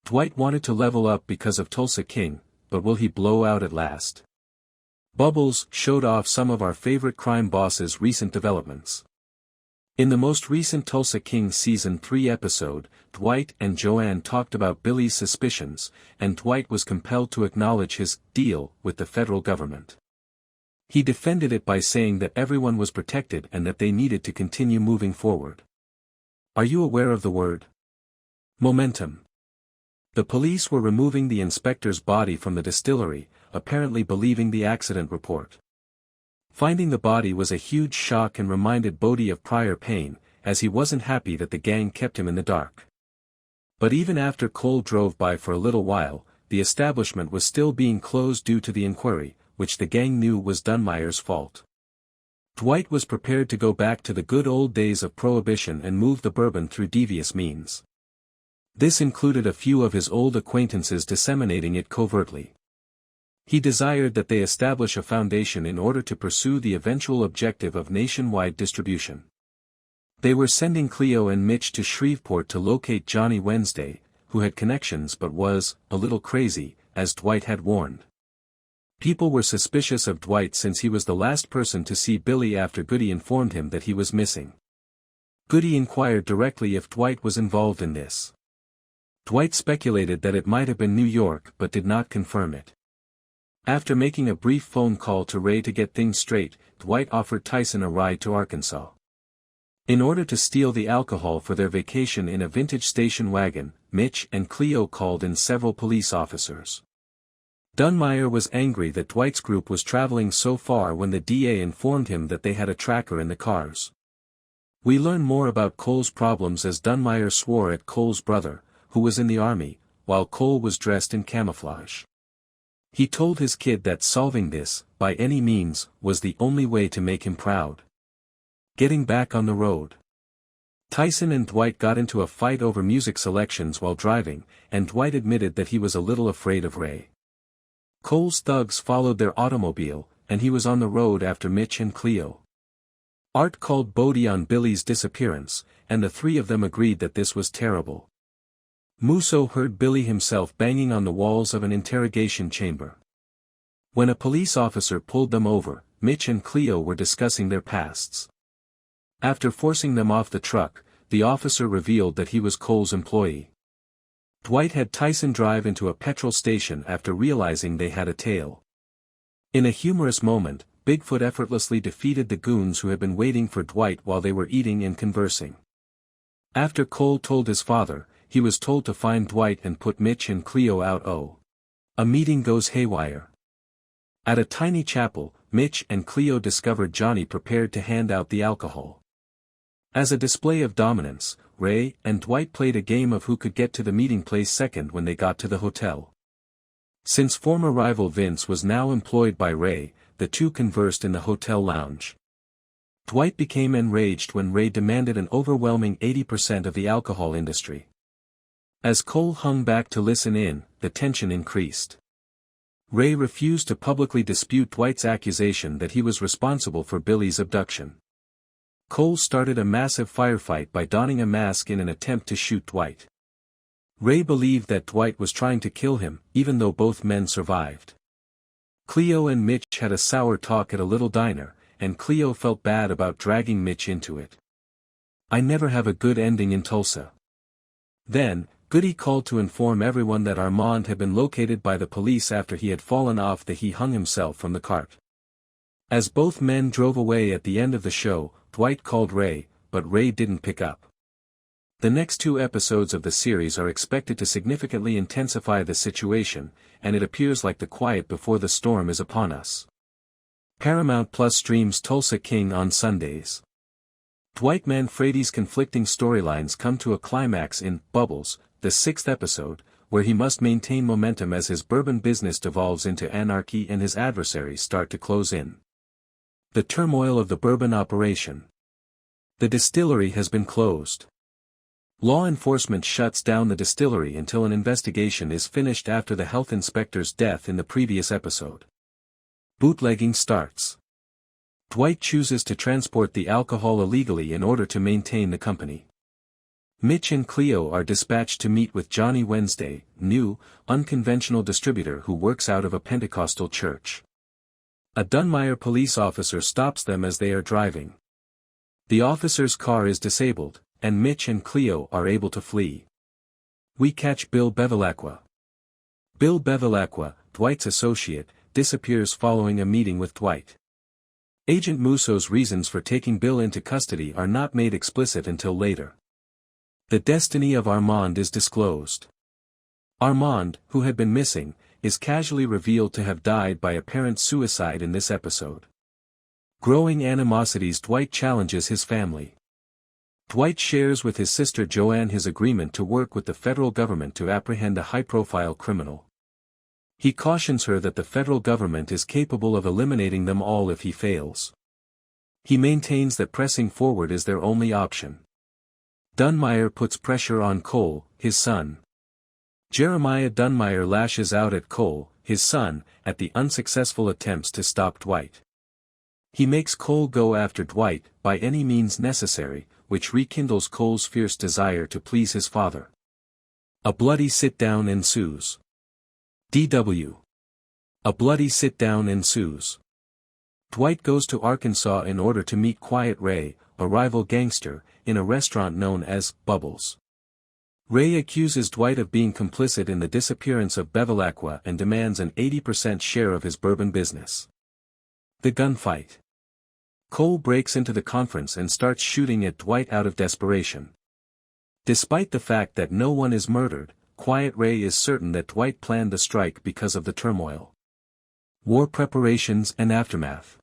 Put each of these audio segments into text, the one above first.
Dwight wanted to level up because of Tulsa King, but will he blow out at last? Bubbles showed off some of our favorite crime bosses' recent developments. In the most recent Tulsa King Season 3 episode, Dwight and Joanne talked about Billy's suspicions, and Dwight was compelled to acknowledge his deal with the federal government. He defended it by saying that everyone was protected and that they needed to continue moving forward. Are you aware of the word momentum? The police were removing the inspector's body from the distillery, apparently believing the accident report. Finding the body was a huge shock and reminded Bodie of prior pain, as he wasn't happy that the gang kept him in the dark. But even after Cole drove by for a little while, the establishment was still being closed due to the inquiry, which the gang knew was Dunmire's fault. Dwight was prepared to go back to the good old days of prohibition and move the bourbon through devious means. This included a few of his old acquaintances disseminating it covertly. He desired that they establish a foundation in order to pursue the eventual objective of nationwide distribution. They were sending Cleo and Mitch to Shreveport to locate Johnny Wednesday, who had connections but was a little crazy, as Dwight had warned. People were suspicious of Dwight since he was the last person to see Billy after Goody informed him that he was missing. Goody inquired directly if Dwight was involved in this. Dwight speculated that it might have been New York but did not confirm it. After making a brief phone call to Ray to get things straight, Dwight offered Tyson a ride to Arkansas. In order to steal the alcohol for their vacation in a vintage station wagon, Mitch and Cleo called in several police officers. Dunmire was angry that Dwight's group was traveling so far when the DA informed him that they had a tracker in the cars. We learn more about Cole's problems as Dunmire swore at Cole's brother, who was in the army, while Cole was dressed in camouflage. He told his kid that solving this, by any means, was the only way to make him proud. Getting back on the road. Tyson and Dwight got into a fight over music selections while driving, and Dwight admitted that he was a little afraid of Ray. Cole's thugs followed their automobile, and he was on the road after Mitch and Cleo. Art called Bodie on Billy's disappearance, and the three of them agreed that this was terrible. Musso heard Billy himself banging on the walls of an interrogation chamber. When a police officer pulled them over, Mitch and Cleo were discussing their pasts. After forcing them off the truck, the officer revealed that he was Cole's employee. Dwight had Tyson drive into a petrol station after realizing they had a tail. In a humorous moment, Bigfoot effortlessly defeated the goons who had been waiting for Dwight while they were eating and conversing. After Cole told his father, he was told to find Dwight and put Mitch and Cleo out. A meeting goes haywire. At a tiny chapel, Mitch and Cleo discovered Johnny prepared to hand out the alcohol. As a display of dominance, Ray and Dwight played a game of who could get to the meeting place second when they got to the hotel. Since former rival Vince was now employed by Ray, the two conversed in the hotel lounge. Dwight became enraged when Ray demanded an overwhelming 80% of the alcohol industry. As Cole hung back to listen in, the tension increased. Ray refused to publicly dispute Dwight's accusation that he was responsible for Billy's abduction. Cole started a massive firefight by donning a mask in an attempt to shoot Dwight. Ray believed that Dwight was trying to kill him, even though both men survived. Cleo and Mitch had a sour talk at a little diner, and Cleo felt bad about dragging Mitch into it. I never have a good ending in Tulsa. Then, Goody called to inform everyone that Armand had been located by the police after he had fallen off that he hung himself from the cart. As both men drove away at the end of the show, Dwight called Ray, but Ray didn't pick up. The next two episodes of the series are expected to significantly intensify the situation, and it appears like the quiet before the storm is upon us. Paramount Plus streams Tulsa King on Sundays. Dwight Manfredi's conflicting storylines come to a climax in Bubbles, the sixth episode, where he must maintain momentum as his bourbon business devolves into anarchy and his adversaries start to close in. The turmoil of the bourbon operation. The distillery has been closed. Law enforcement shuts down the distillery until an investigation is finished after the health inspector's death in the previous episode. Bootlegging starts. Dwight chooses to transport the alcohol illegally in order to maintain the company. Mitch and Cleo are dispatched to meet with Johnny Wednesday, new, unconventional distributor who works out of a Pentecostal church. A Dunmire police officer stops them as they are driving. The officer's car is disabled, and Mitch and Cleo are able to flee. We catch Bill Bevilacqua. Bill Bevilacqua, Dwight's associate, disappears following a meeting with Dwight. Agent Musso's reasons for taking Bill into custody are not made explicit until later. The destiny of Armand is disclosed. Armand, who had been missing, is casually revealed to have died by apparent suicide in this episode. Growing animosities, Dwight challenges his family. Dwight shares with his sister Joanne his agreement to work with the federal government to apprehend a high-profile criminal. He cautions her that the federal government is capable of eliminating them all if he fails. He maintains that pressing forward is their only option. Dunmire puts pressure on Cole, his son. Jeremiah Dunmire lashes out at Cole, his son, at the unsuccessful attempts to stop Dwight. He makes Cole go after Dwight, by any means necessary, which rekindles Cole's fierce desire to please his father. A bloody sit-down ensues. D.W. A bloody sit-down ensues. Dwight goes to Arkansas in order to meet Quiet Ray, a rival gangster, in a restaurant known as Bubbles. Ray accuses Dwight of being complicit in the disappearance of Bevilacqua and demands an 80% share of his bourbon business. The gunfight. Cole breaks into the conference and starts shooting at Dwight out of desperation. Despite the fact that no one is murdered, Quiet Ray is certain that Dwight planned the strike because of the turmoil. War preparations and aftermath.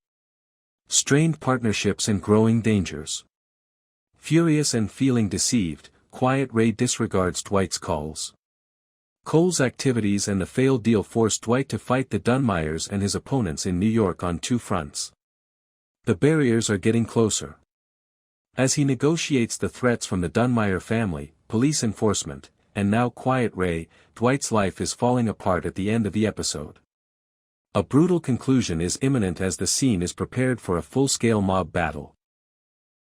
Strained partnerships and growing dangers. Furious and feeling deceived, Quiet Ray disregards Dwight's calls. Cole's activities and the failed deal force Dwight to fight the Dunmires and his opponents in New York on two fronts. The barriers are getting closer. As he negotiates the threats from the Dunmire family, police enforcement, and now Quiet Ray, Dwight's life is falling apart at the end of the episode. A brutal conclusion is imminent as the scene is prepared for a full-scale mob battle.